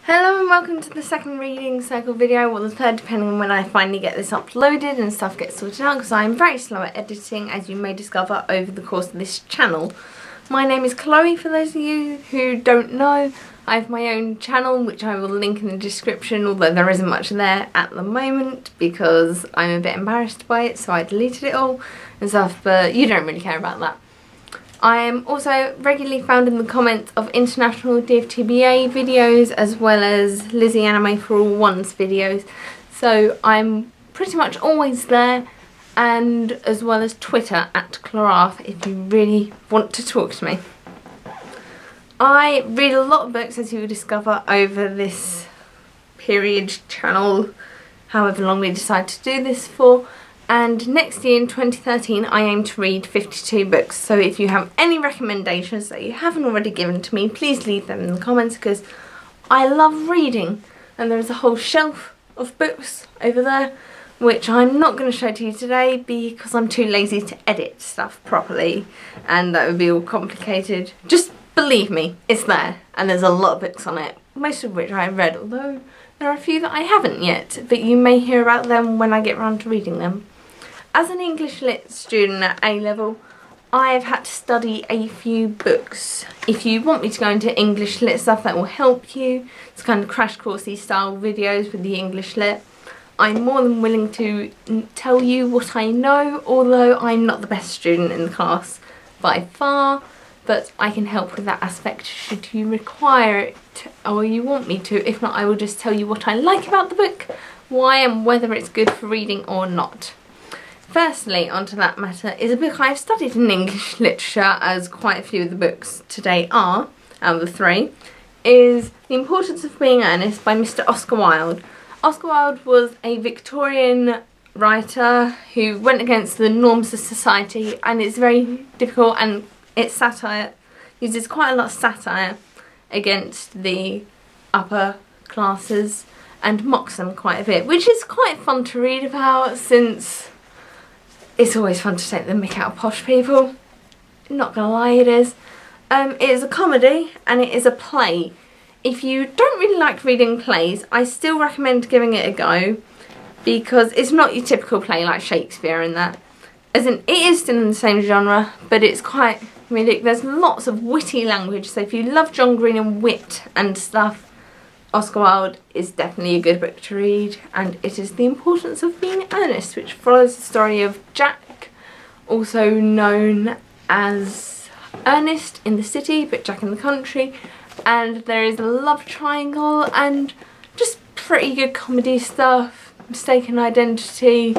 Hello and welcome to the second reading circle video, or the third depending on when I finally get this uploaded and stuff gets sorted out, because I'm very slow at editing, as you may discover over the course of this channel. My name is Chloe, for those of you who don't know. I have my own channel which I will link in the description, although there isn't much there at the moment because I'm a bit embarrassed by it, so I deleted it all and stuff, but you don't really care about that. I am also regularly found in the comments of international DFTBA videos, as well as Lizzie Anime for All Ones videos, so I'm pretty much always there, and as well as Twitter at Claraf if you really want to talk to me. I read a lot of books, as you will discover over this period channel, however long we decide to do this for. And next year in 2013 I aim to read 52 books, so if you have any recommendations that you haven't already given to me, please leave them in the comments, because I love reading, and there's a whole shelf of books over there which I'm not going to show to you today because I'm too lazy to edit stuff properly and that would be all complicated. Just believe me, it's there and there's a lot of books on it, most of which I've read, although there are a few that I haven't yet, but you may hear about them when I get around to reading them. As an English Lit student at A-level, I've had to study a few books. If you want me to go into English Lit stuff that will help you, it's kind of crash coursey style videos with the English Lit, I'm more than willing to tell you what I know, although I'm not the best student in the class by far, but I can help with that aspect should you require it or you want me to. If not, I will just tell you what I like about the book, why and whether it's good for reading or not. Firstly, onto that matter, is a book I've studied in English literature, as quite a few of the books today are, out of the three, is The Importance of Being Earnest by Mr. Oscar Wilde. Oscar Wilde was a Victorian writer who went against the norms of society, and it's very difficult, and it's satire, uses quite a lot of satire against the upper classes and mocks them quite a bit, which is quite fun to read about, since it's always fun to take the mick out of posh people. Not gonna lie, it is. It is a comedy and it is a play. If you don't really like reading plays, I still recommend giving it a go, because it's not your typical play like Shakespeare and that. As in, it is still in the same genre, but it's quite comedic. There's lots of witty language, so if you love John Green and wit and stuff, Oscar Wilde is definitely a good book to read, and it is The Importance of Being Earnest, which follows the story of Jack, also known as Earnest in the city, but Jack in the country, and there is a love triangle and just pretty good comedy stuff, mistaken identity,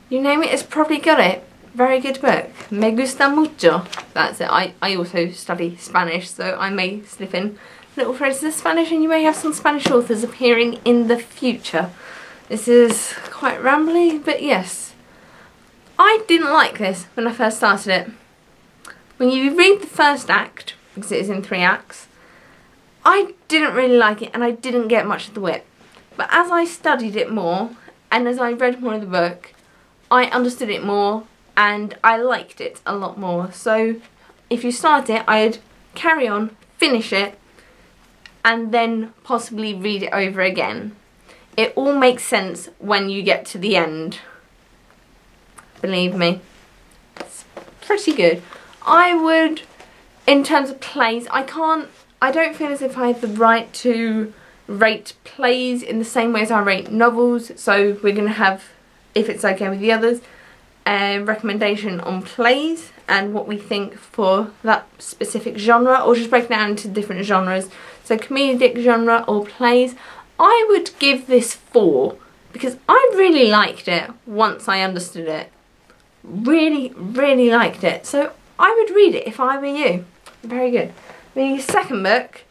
you name it, it's probably got it. Very good book. Me gusta mucho. That's it. I also study Spanish, so I may slip in little phrases of Spanish, and you may have some Spanish authors appearing in the future. This is quite rambly, but yes. I didn't like this when I first started it. When you read the first act, because it is in 3 acts, I didn't really like it and I didn't get much of the wit. But as I studied it more, and as I read more of the book, I understood it more and I liked it a lot more. So if you start it, I'd carry on, finish it, and then possibly read it over again. It all makes sense when you get to the end. Believe me, it's pretty good. I would, in terms of plays, I don't feel as if I have the right to rate plays in the same way as I rate novels, so we're going to have, if it's okay with the others, a recommendation on plays and what we think for that specific genre, or just break down into different genres. So comedic genre or plays, I would give this 4 because I really liked it once I understood it. Really, really liked it. So I would read it if I were you. Very good. The second book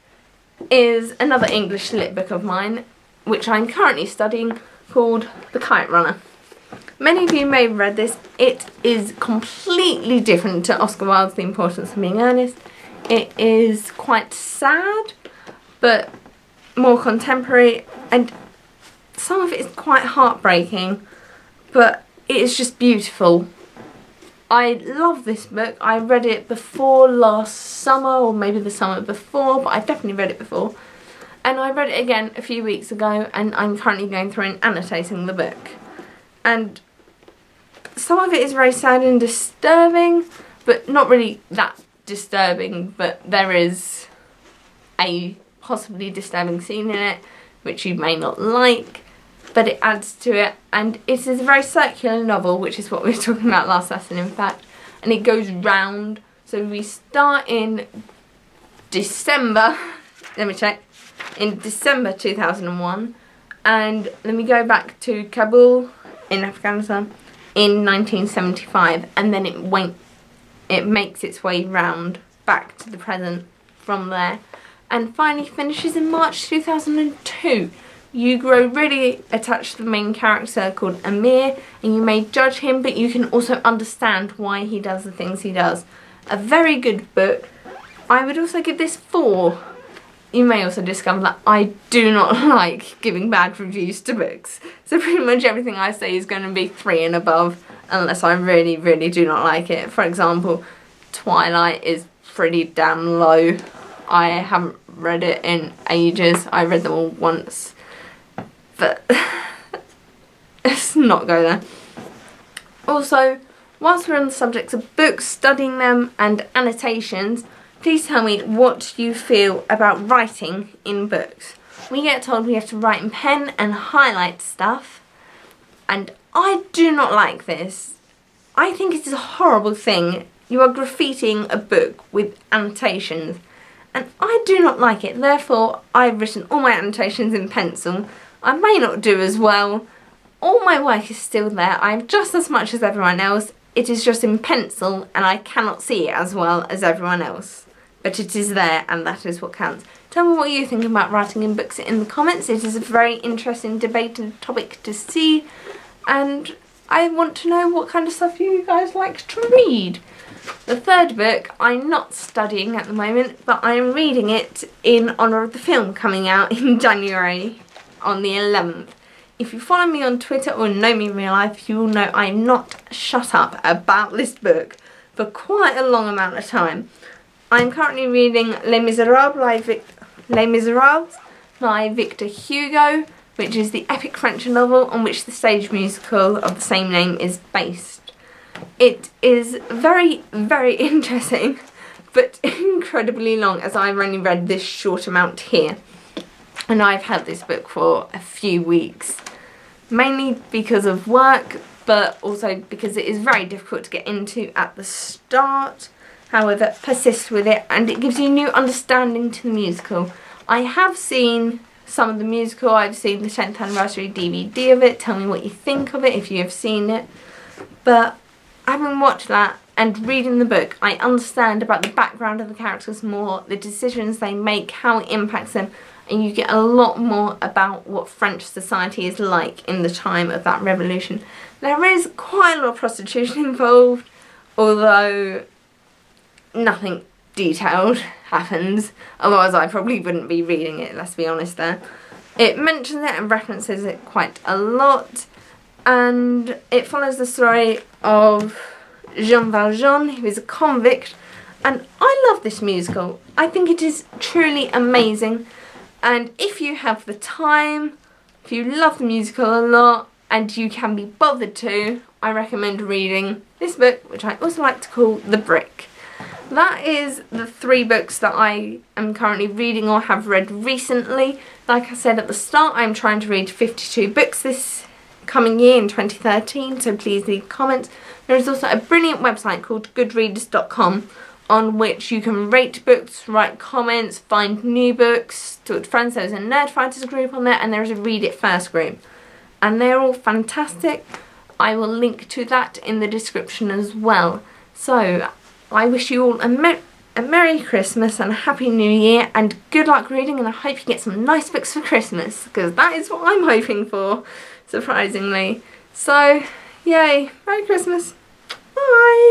is another English lit book of mine, which I'm currently studying, called The Kite Runner. Many of you may have read this. It is completely different to Oscar Wilde's The Importance of Being Earnest. It is quite sad, but more contemporary, and some of it is quite heartbreaking, but it is just beautiful. I love this book. I read it before last summer, or maybe the summer before, but I've definitely read it before. And I read it again a few weeks ago, and I'm currently going through and annotating the book. And some of it is very sad and disturbing, but not really that disturbing, but there is a possibly disturbing scene in it, which you may not like, but it adds to it. And it is a very circular novel, which is what we were talking about last lesson, in fact, and it goes round. So we start in December, let me check, in December 2001, and then we go back to Kabul in Afghanistan in 1975, and then it makes its way round back to the present from there, and finally finishes in March 2002. You grow really attached to the main character called Amir, and you may judge him, but you can also understand why he does the things he does. A very good book. I would also give this 4. You may also discover that I do not like giving bad reviews to books. So pretty much everything I say is going to be 3 and above, unless I really, really do not like it. For example, Twilight is pretty damn low. I haven't read it in ages. I read them all once. But let's not go there. Also, whilst we're on the subject of books, studying them and annotations, please tell me what you feel about writing in books. We get told we have to write in pen and highlight stuff, and I do not like this. I think it is a horrible thing. You are graffitiing a book with annotations, and I do not like it. Therefore, I've written all my annotations in pencil. I may not do as well. All my work is still there. I have just as much as everyone else. It is just in pencil, and I cannot see it as well as everyone else. But it is there, and that is what counts. Tell me what you think about writing in books in the comments. It is a very interesting debate and topic to see, and I want to know what kind of stuff you guys like to read. The third book I'm not studying at the moment, but I am reading it in honour of the film coming out in January on the 11th. If you follow me on Twitter or know me in real life, you will know I'm not shut up about this book for quite a long amount of time. I'm currently reading Les Misérables by Victor Hugo, which is the epic French novel on which the stage musical of the same name is based. It is very, very interesting, but incredibly long, as I've only read this short amount here. And I've had this book for a few weeks, mainly because of work, but also because it is very difficult to get into at the start. However, persist with it, and it gives you new understanding to the musical. I have seen some of the musical. I've seen the 10th anniversary DVD of it. Tell me what you think of it if you have seen it. But having watched that and reading the book, I understand about the background of the characters more, the decisions they make, how it impacts them, and you get a lot more about what French society is like in the time of that revolution. There is quite a lot of prostitution involved, although nothing detailed happens, otherwise I probably wouldn't be reading it, let's be honest there. It mentions it and references it quite a lot, and it follows the story of Jean Valjean, who is a convict, and I love this musical. I think it is truly amazing, and if you have the time, if you love the musical a lot, and you can be bothered to, I recommend reading this book, which I also like to call The Brick. That is the 3 books that I am currently reading or have read recently. Like I said at the start, I'm trying to read 52 books this coming year in 2013, so please leave comments. There is also a brilliant website called goodreaders.com on which you can rate books, write comments, find new books, talk to friends. There's a Nerd Fighters group on there, and there is a Read It First group. And they're all fantastic. I will link to that in the description as well. So I wish you all a Merry Christmas and a Happy New Year, and good luck reading, and I hope you get some nice books for Christmas, because that is what I'm hoping for, surprisingly. So, yay, Merry Christmas. Bye!